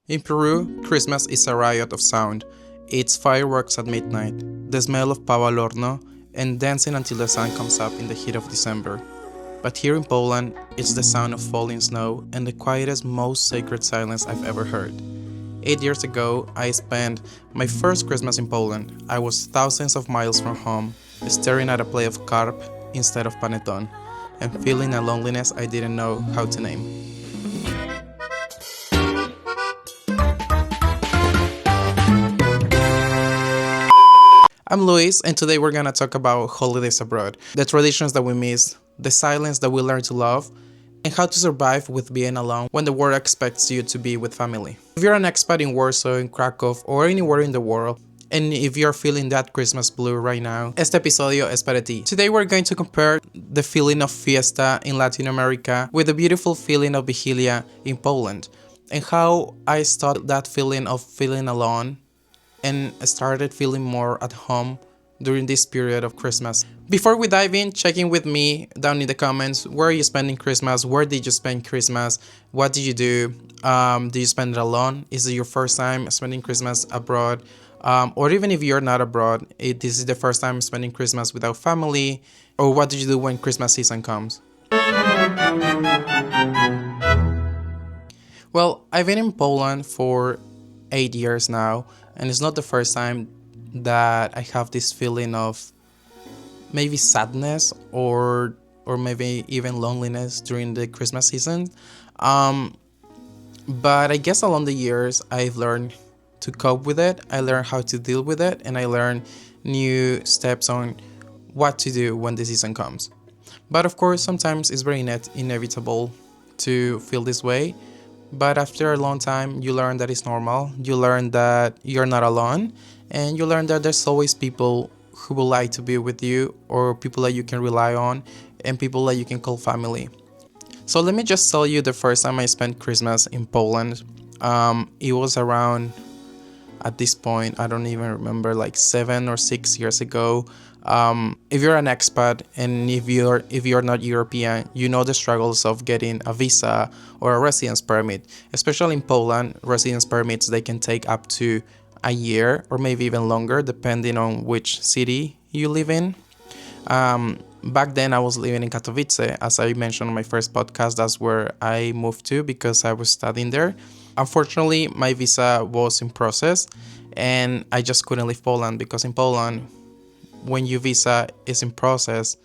In Peru, Christmas is a riot of sound. It's fireworks at midnight, the smell of pavo al horno, and dancing until the sun comes up in the heat of December. But here in Poland, it's the sound of falling snow and the quietest, most sacred silence I've ever heard. 8 years ago, I spent my first Christmas in Poland. I was thousands of miles from home, staring at a plate of carp instead of panettone, and feeling a loneliness I didn't know how to name. I'm Luis, and today we're gonna talk about holidays abroad, the traditions that we miss, the silence that we learn to love, and how to survive with being alone when the world expects you to be with family. If you're an expat in Warsaw, in Krakow, or anywhere in the world, and if you're feeling that Christmas blue right now, este episodio es para ti. Today we're going to compare the feeling of fiesta in Latin America with the beautiful feeling of vigilia in Poland, and how I started that feeling of feeling alone and started feeling more at home during this period of Christmas. Before we dive in, check in with me down in the comments. Where are you spending Christmas? Where did you spend Christmas? What did you do? Did you spend it alone? Is it your first time spending Christmas abroad? Or even if you're not abroad, this is the first time spending Christmas without family? Or what did you do when Christmas season comes? Well, I've been in Poland for 8 years now, and it's not the first time that I have this feeling of maybe sadness or maybe even loneliness during the Christmas season. But I guess along the years I've learned to cope with it. I learned how to deal with it, and I learned new steps on what to do when the season comes. But of course, sometimes it's very inevitable to feel this way. But after a long time, you learn that it's normal. You learn that you're not alone. And you learn that there's always people who would like to be with you, or people that you can rely on, and people that you can call family. So let me just tell you the first time I spent Christmas in Poland. It was around, at this point, I don't even remember, like 7 or 6 years ago. If you're an expat and if you're not European, you know the struggles of getting a visa or a residence permit. Especially in Poland, residence permits, they can take up to a year or maybe even longer, depending on which city you live in. Back then I was living in Katowice. As I mentioned on my first podcast, that's where I moved to because I was studying there. Unfortunately, my visa was in process and I just couldn't leave Poland because in Poland, when your visa is in process,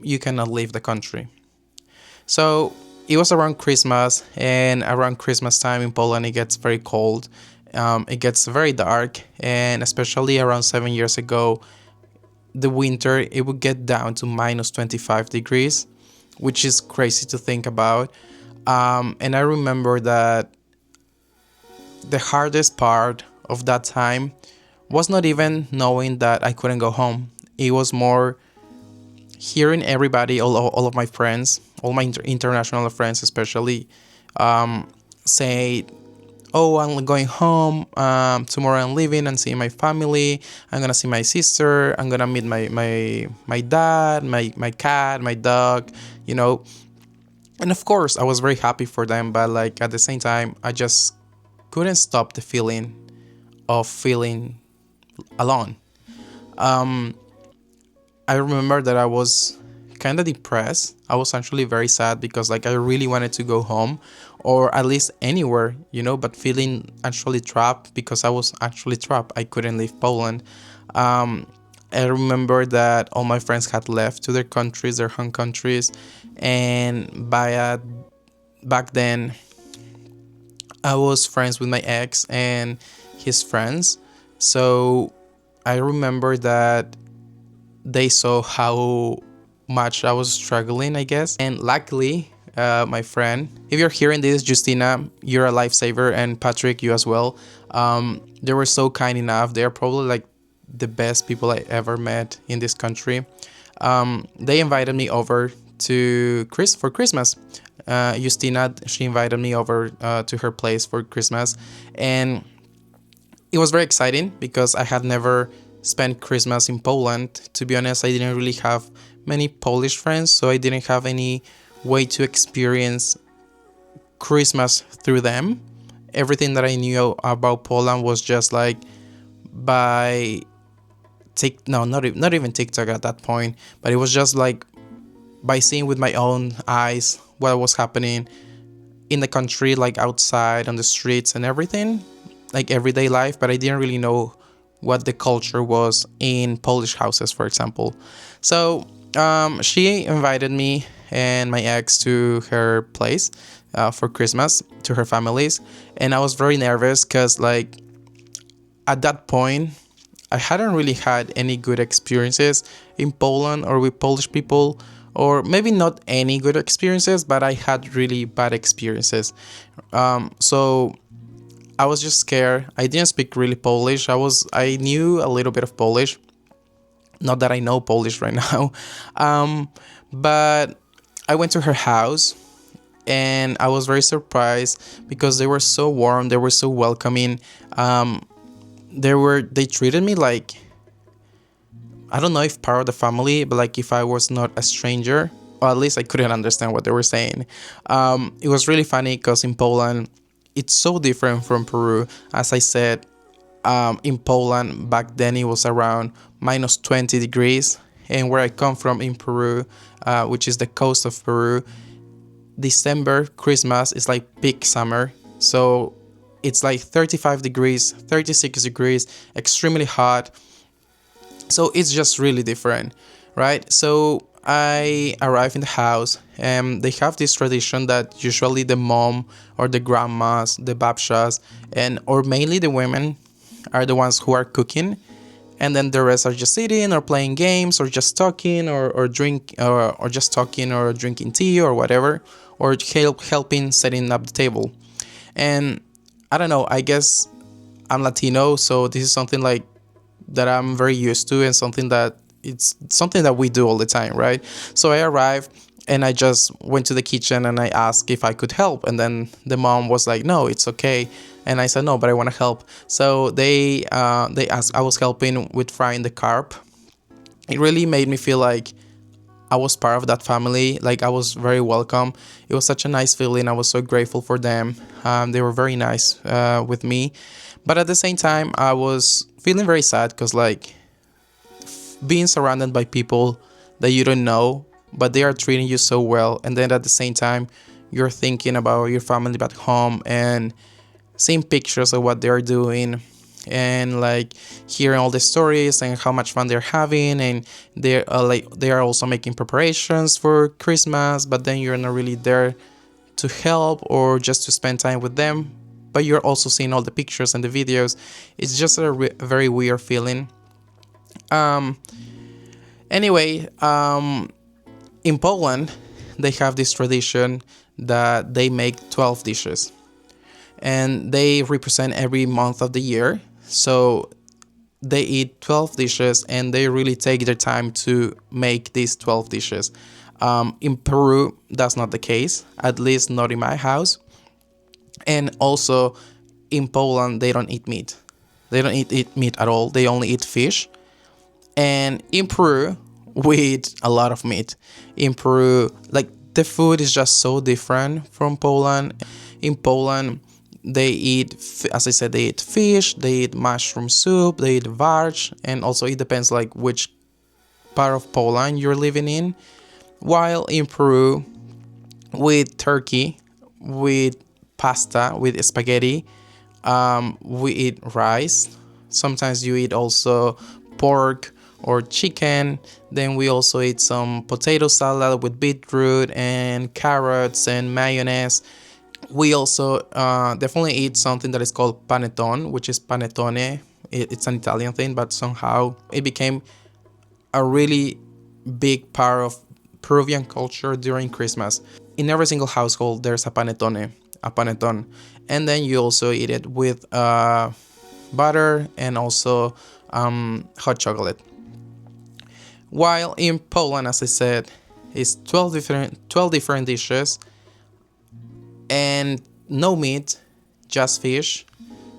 you cannot leave the country. So it was around Christmas, and around Christmas time in Poland, it gets very cold. It gets very dark, and especially around 7 years ago, the winter, it would get down to minus 25 degrees, which is crazy to think about. And I remember that the hardest part of that time was not even knowing that I couldn't go home. It was more hearing everybody, all of my friends, all my international friends especially, say, oh, I'm going home, tomorrow I'm leaving and seeing my family, I'm gonna see my sister, I'm gonna meet my dad, my cat, my dog, you know. And of course, I was very happy for them, but like at the same time, I just couldn't stop the feeling of feeling alone. I remember that I was kind of depressed. I was actually very sad because like I really wanted to go home or at least anywhere, you know, but feeling actually trapped because I was actually trapped. I couldn't leave Poland. I remember that all my friends had left to their countries, their home countries, and back then I was friends with my ex and his friends. So I remember that they saw how much I was struggling, I guess. And luckily, my friend, if you're hearing this, Justina, you're a lifesaver, and Patrick, you as well. They were so kind enough. They're probably like the best people I ever met in this country. They invited me over to for Christmas. Justina, she invited me over to her place for Christmas, and it was very exciting because I had never spent Christmas in Poland. To be honest, I didn't really have many Polish friends, so I didn't have any way to experience Christmas through them. everything that I knew about Poland was just like by not even TikTok at that point, but it was just like by seeing with my own eyes what was happening in the country, like outside on the streets and everything, like everyday life. But I didn't really know what the culture was in Polish houses, for example. So she invited me and my ex to her place for Christmas, to her families, and I was very nervous because like at that point I hadn't really had any good experiences in Poland or with Polish people, or maybe not any good experiences, but I had really bad experiences. So I was just scared. I didn't speak really Polish. I knew a little bit of Polish. Not that I know Polish right now. But I went to her house and I was very surprised because they were so warm. They were so welcoming. They treated me like, I don't know if part of the family, but like if I was not a stranger, or at least I couldn't understand what they were saying. It was really funny because in Poland, it's so different from Peru. As I said, in Poland back then it was around minus 20 degrees, and where I come from in Peru, which is the coast of Peru, December, Christmas is like peak summer. So it's like 35 degrees, 36 degrees, extremely hot. So it's just really different, right? So I arrive in the house and they have this tradition that usually the mom or the grandmas, the babshas, or mainly the women are the ones who are cooking, and then the rest are just sitting or playing games or just talking or drink or just talking or drinking tea or whatever, or helping setting up the table. And I don't know, I guess I'm Latino, so this is something like that I'm very used to, and something that we do all the time, right? So I arrived and I just went to the kitchen and I asked if I could help, and then the mom was like, "No, it's okay." And I said, "No, but I want to help." So they asked. I was helping with frying the carp. It really made me feel like I was part of that family. Like I was very welcome. It was such a nice feeling. I was so grateful for them. They were very nice with me, but at the same time, I was feeling very sad because like being surrounded by people that you don't know, but they are treating you so well, and then at the same time, you're thinking about your family back home and seeing pictures of what they're doing, and like hearing all the stories and how much fun they're having, and they are also making preparations for Christmas, but then you're not really there to help or just to spend time with them, but you're also seeing all the pictures and the videos. It's just a very weird feeling. Anyway, in Poland they have this tradition that they make 12 dishes, and they represent every month of the year. So they eat 12 dishes and they really take their time to make these 12 dishes. In Peru, that's not the case, at least not in my house. And also in Poland, they don't eat meat. They don't eat meat at all. They only eat fish. And in Peru, we eat a lot of meat. In Peru, like the food is just so different from Poland. In Poland, they eat, as I said, they eat fish, they eat mushroom soup, they eat barge, and also it depends like which part of Poland you're living in. While in Peru, with turkey, with pasta, with spaghetti, we eat rice. Sometimes you eat also pork or chicken. Then we also eat some potato salad with beetroot and carrots and mayonnaise. We also definitely eat something that is called panettone, which is panettone. It's an Italian thing, but somehow it became a really big part of Peruvian culture during Christmas. In every single household, there's a panettone, and then you also eat it with butter and also hot chocolate. While in Poland, as I said, it's 12 different dishes, and no meat, just fish,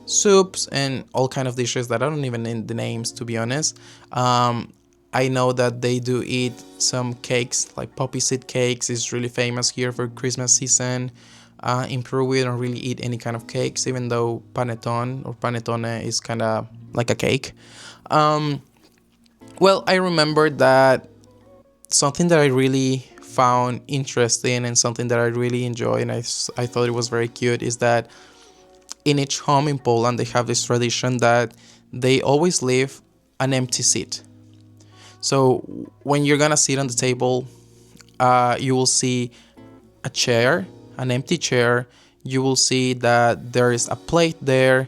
soups, and all kind of dishes that I don't even know the names, to be honest. I know that they do eat some cakes, like poppy seed cakes is really famous here for Christmas season. In Peru, we don't really eat any kind of cakes, even though panettone or panettone is kind of like a cake. Um, well, I remember that something that I really found interesting and something that I really enjoy and I thought it was very cute is that in each home in Poland, they have this tradition that they always leave an empty seat. So when you're gonna sit on the table, you will see a chair, an empty chair. You will see that there is a plate there,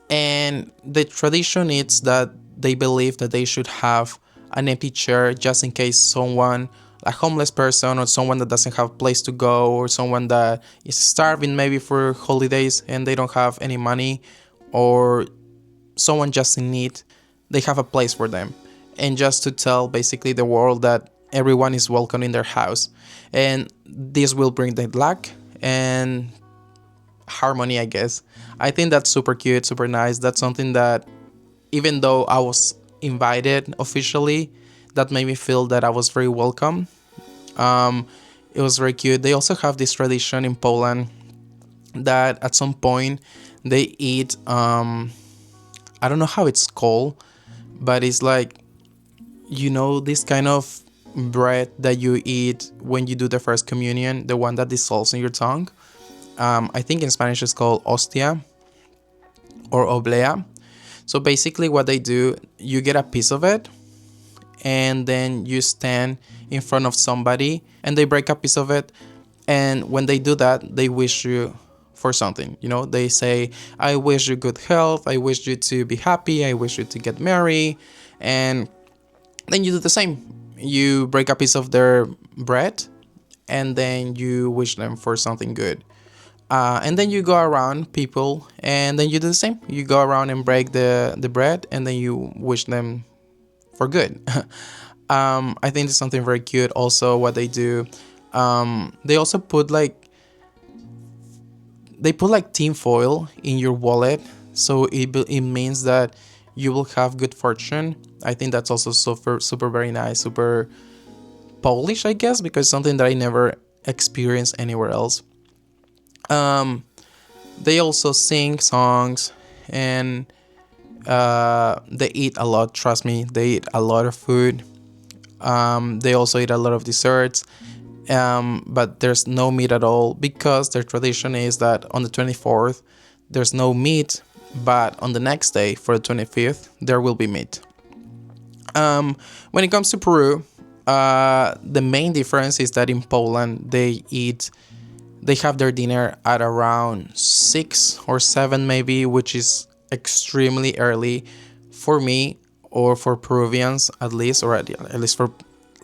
and the tradition is that they believe that they should have an empty chair just in case someone, a homeless person or someone that doesn't have a place to go or someone that is starving maybe for holidays and they don't have any money, or someone just in need, they have a place for them. And just to tell basically the world that everyone is welcome in their house. And this will bring the luck and harmony, I guess. I think that's super cute, super nice. That's something that, even though I was invited officially, that made me feel that I was very welcome. Um, it was very cute. They also have this tradition in Poland that at some point they eat, I don't know how it's called, but it's like, this kind of bread that you eat when you do the first communion, the one that dissolves in your tongue. I think in Spanish it's called hostia or oblea. So basically what they do, you get a piece of it and then you stand in front of somebody and they break a piece of it. And when they do that, they wish you for something. They say, I wish you good health. I wish you to be happy. I wish you to get married. And then you do the same. You break a piece of their bread and then you wish them for something good. And then you go around people and then you do the same. You go around and break the bread and then you wish them for good. I think it's something very cute. Also, what they do, they also put tin foil in your wallet, so it means that you will have good fortune. I think that's also super very nice, super Polish, I guess, because something that I never experienced anywhere else. They also sing songs and they eat a lot. Trust me, they eat a lot of food. They also eat a lot of desserts. But there's no meat at all because their tradition is that on the 24th there's no meat, but on the next day for the 25th there will be meat. When it comes to Peru, the main difference is that in Poland they have their dinner at around 6 or 7 maybe, which is extremely early for me or for Peruvians at least, or at least for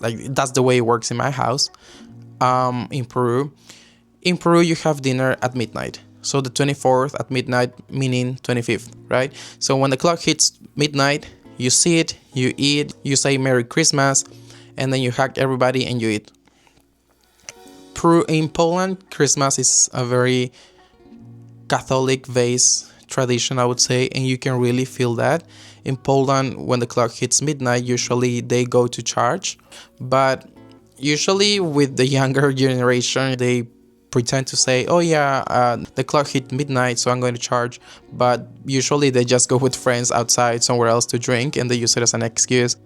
that's the way it works in my house. In Peru you have dinner at midnight. So the 24th at midnight, meaning 25th, right? So when the clock hits midnight, you sit, you eat, you say Merry Christmas, and then you hug everybody and you eat. In Poland, Christmas is a very Catholic-based tradition, I would say, and you can really feel that. In Poland, when the clock hits midnight, usually they go to church, but usually with the younger generation, they pretend to say, oh yeah, the clock hit midnight, so I'm going to church, but usually they just go with friends outside somewhere else to drink, and they use it as an excuse.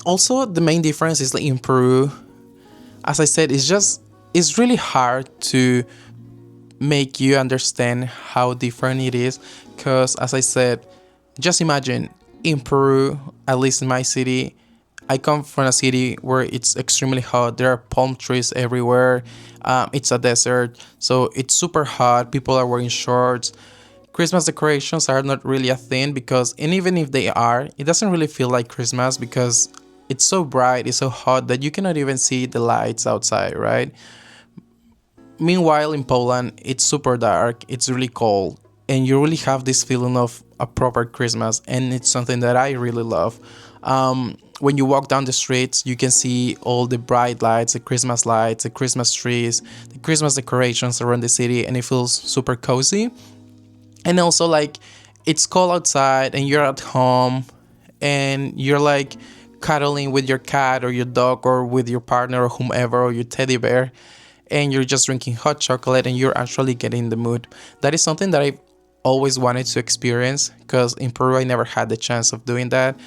Also, the main difference is in Peru, as I said, it's really hard to make you understand how different it is, because as I said, just imagine in Peru, at least in my city, I come from a city where it's extremely hot. There are palm trees everywhere. It's a desert, so it's super hot. People are wearing shorts. Christmas decorations are not really a thing and even if they are, it doesn't really feel like Christmas because it's so bright, it's so hot that you cannot even see the lights outside, right? Meanwhile, in Poland, it's super dark, it's really cold, and you really have this feeling of a proper Christmas, and it's something that I really love. When you walk down the streets, you can see all the bright lights, the Christmas trees, the Christmas decorations around the city, and it feels super cozy. And also, it's cold outside, and you're at home, and you're cuddling with your cat or your dog or with your partner or whomever or your teddy bear, and you're just drinking hot chocolate and you're actually getting the mood. That is something that I've always wanted to experience, because in Peru I never had the chance of doing that.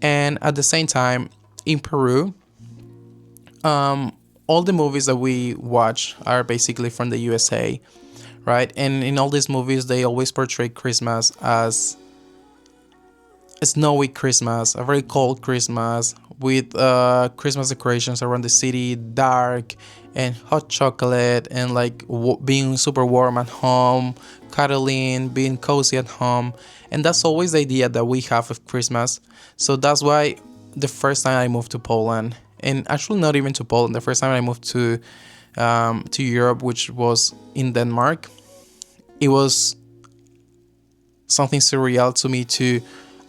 And at the same time, in Peru, all the movies that we watch are basically from the USA, right? And in all these movies, they always portray Christmas as a snowy Christmas, a very cold Christmas, with Christmas decorations around the city, dark, and hot chocolate, and like being super warm at home, cuddling, being cozy at home. And that's always the idea that we have of Christmas. So that's why the first time I moved to Poland, and actually not even to Poland, the first time I moved to Europe, which was in Denmark, it was something surreal to me to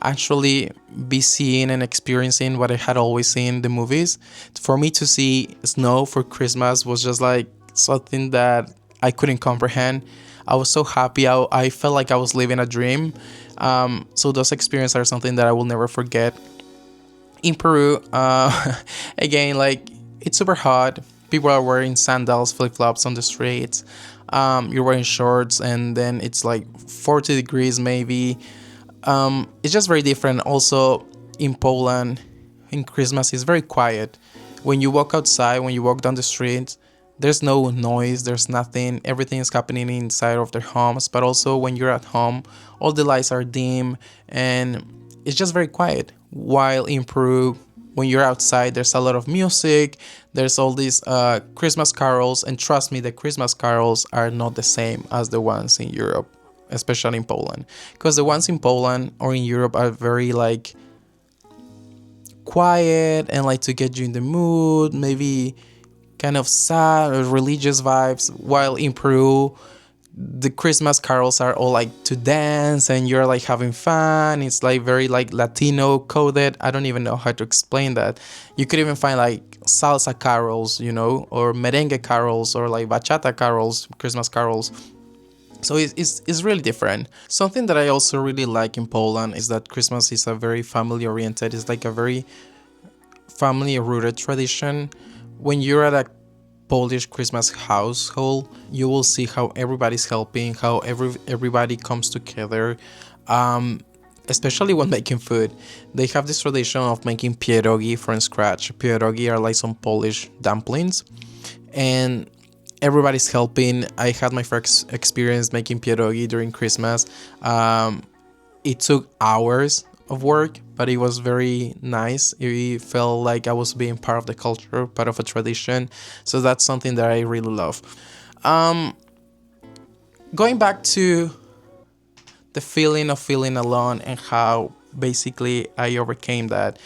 actually be seeing and experiencing what I had always seen in the movies. For me to see snow for Christmas was just like something that I couldn't comprehend. I was so happy. I felt like I was living a dream. So those experiences are something that I will never forget. In Peru, again, like, it's super hot. People are wearing sandals, flip-flops on the streets. You're wearing shorts, and then it's like 40 degrees maybe. It's just very different. Also, in Poland, in Christmas, it's very quiet. When you walk outside, when you walk down the street, there's no noise, there's nothing. Everything is happening inside of their homes. But also, when you're at home, all the lights are dim, and it's just very quiet. While in Peru, when you're outside, there's a lot of music, there's all these Christmas carols, and trust me, the Christmas carols are not the same as the ones in Europe, especially in Poland. Because the ones in Poland or in Europe are very like quiet and like to get you in the mood, maybe kind of sad or religious vibes, while in Peru, the Christmas carols are all like to dance and you're like having fun. It's like very like Latino coded. I don't even know how to explain that. You could even find like salsa carols, you know, or merengue carols, or like bachata carols, Christmas carols. So it's really different. Something that I also really like in Poland is that Christmas is a very family oriented. It's like a very family rooted tradition. When you're at a Polish Christmas household, you will see how everybody's helping, how everybody comes together, especially when making food. They have this tradition of making pierogi from scratch. Pierogi are like some Polish dumplings, and everybody's helping. I had my first experience making pierogi during Christmas. It took hours of work, but it was very nice. It felt like I was being part of the culture, part of a tradition. So that's something that I really love. Going back to the feeling of feeling alone and how basically I overcame that.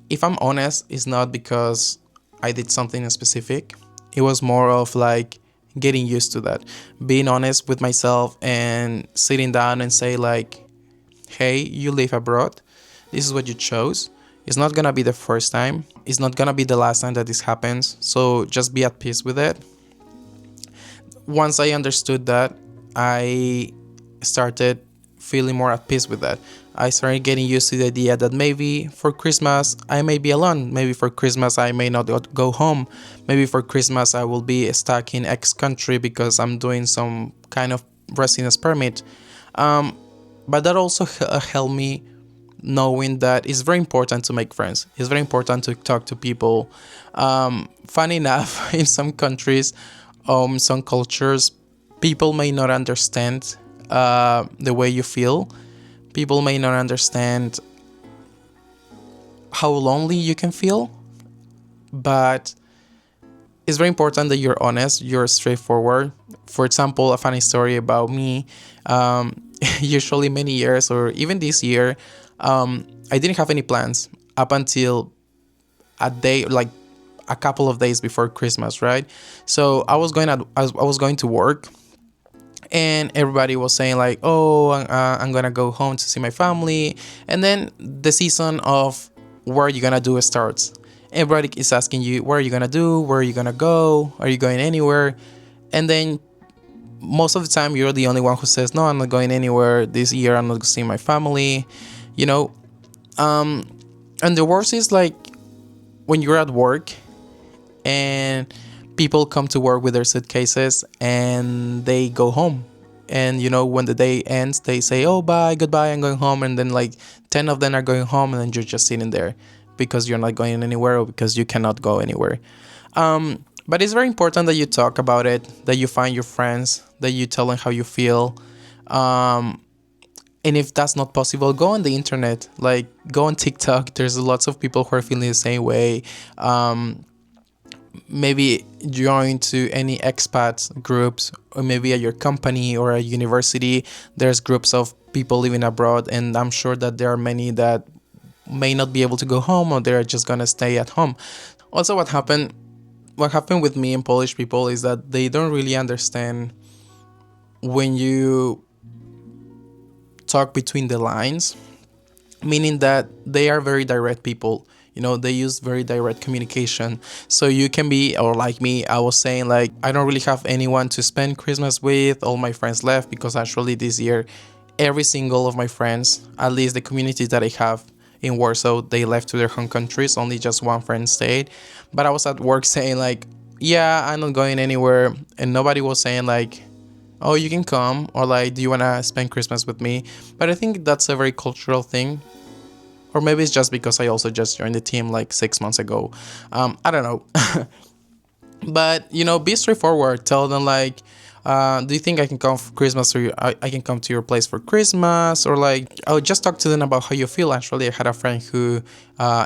If I'm honest, it's not because I did something specific. It was more of like getting used to that, being honest with myself and sitting down and say like, hey, you live abroad. This is what you chose. It's not gonna be the first time. It's not gonna be the last time that this happens. So just be at peace with it. Once I understood that, I started feeling more at peace with that. I started getting used to the idea that maybe for Christmas I may be alone. Maybe for Christmas I may not go home. Maybe for Christmas I will be stuck in X country because I'm doing some kind of residence permit. But that also helped me knowing that it's very important to make friends. It's very important to talk to people. Funny enough, in some countries, some cultures, people may not understand the way you feel. People may not understand how lonely you can feel. But it's very important that you're honest, you're straightforward. For example, a funny story about me. Usually many years or even this year, I didn't have any plans up until a day, like a couple of days before Christmas, right? So I was going to work, and everybody was saying like, oh, I'm gonna go home to see my family. And then the season of where are you gonna do starts. Everybody is asking you, what are you gonna do? Where are you gonna go? Are you going anywhere? And then most of the time you're the only one who says, no, I'm not going anywhere this year. I'm not seeing my family, you know. And the worst is like when you're at work and people come to work with their suitcases and they go home. And when the day ends, they say, "Oh, bye, goodbye, I'm going home." And then like 10 of them are going home, and then you're just sitting there because you're not going anywhere or because you cannot go anywhere. But it's very important that you talk about it, that you find your friends, that you tell them how you feel. And if that's not possible, go on the internet, like go on TikTok. There's lots of people who are feeling the same way. Maybe join to any expat groups, or maybe at your company or a university. There's groups of people living abroad, and I'm sure that there are many that may not be able to go home, or they're just gonna stay at home. Also, what happened with me and Polish people is that they don't really understand when you talk between the lines, meaning that they are very direct people. They use very direct communication. So you can be, or like me, I was saying, like, I don't really have anyone to spend Christmas with. All my friends left, because actually this year, every single of my friends, at least the communities that I have in Warsaw, they left to their home countries. Only just one friend stayed. But I was at work saying like, yeah, I'm not going anywhere. And nobody was saying like, oh, you can come, or like, do you want to spend Christmas with me? But I think that's a very cultural thing. Or maybe it's just because I also just joined the team like 6 months ago. I don't know. But, be straightforward. Tell them like, do you think I can come for Christmas, or I can come to your place for Christmas? Or like, I'll just talk to them about how you feel. Actually, I had a friend who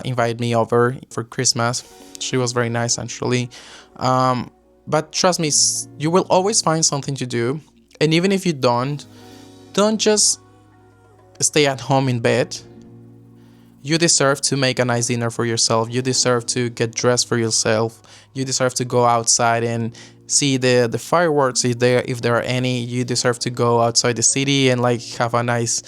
invited me over for Christmas. She was very nice, actually. But trust me, you will always find something to do. And even if you don't just stay at home in bed. You deserve to make a nice dinner for yourself. You deserve to get dressed for yourself. You deserve to go outside and see the fireworks if there are any. You deserve to go outside the city and like have a nice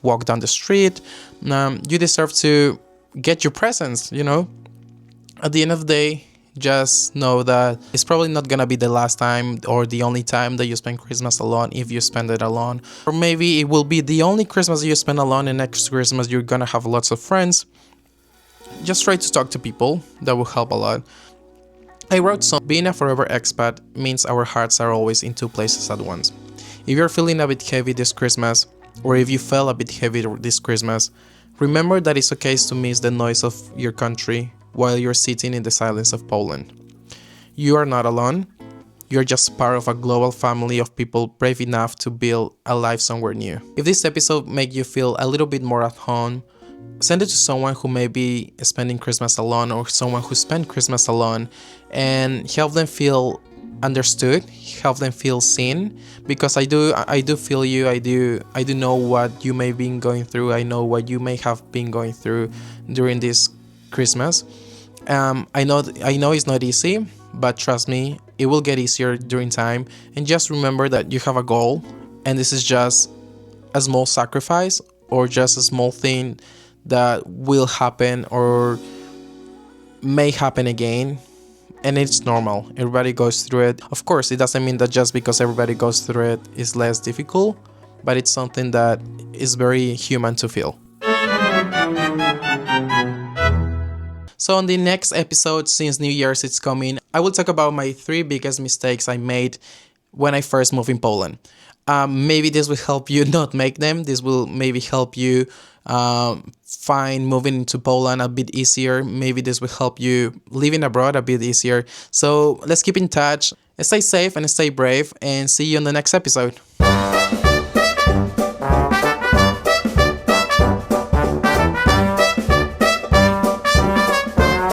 walk down the street. You deserve to get your presents. At the end of the day, just know that it's probably not gonna be the last time or the only time that you spend Christmas alone, if you spend it alone. Or maybe it will be the only Christmas you spend alone, and next Christmas you're gonna have lots of friends. Just try to talk to people. That will help a lot. I wrote some. Being a forever expat means our hearts are always in two places at once. If you're feeling a bit heavy this Christmas, or if you felt a bit heavy this Christmas, remember that it's okay to miss the noise of your country while you're sitting in the silence of Poland. You are not alone. You're just part of a global family of people brave enough to build a life somewhere new. If this episode made you feel a little bit more at home, send it to someone who may be spending Christmas alone, or someone who spent Christmas alone, and help them feel understood, help them feel seen, because I do feel you. I do know what you may be going through. I know what you may have been going through during this Christmas. I know it's not easy, but trust me, it will get easier during time. And just remember that you have a goal, and this is just a small sacrifice, or just a small thing that will happen or may happen again. And it's normal. Everybody goes through it. Of course, it doesn't mean that just because everybody goes through it is less difficult, but it's something that is very human to feel. So on the next episode, since New Year's is coming, I will talk about my 3 biggest mistakes I made when I first moved in Poland. Maybe this will help you not make them. This will maybe help you find moving into Poland a bit easier. Maybe this will help you living abroad a bit easier. So let's keep in touch. Stay safe and stay brave, and see you on the next episode.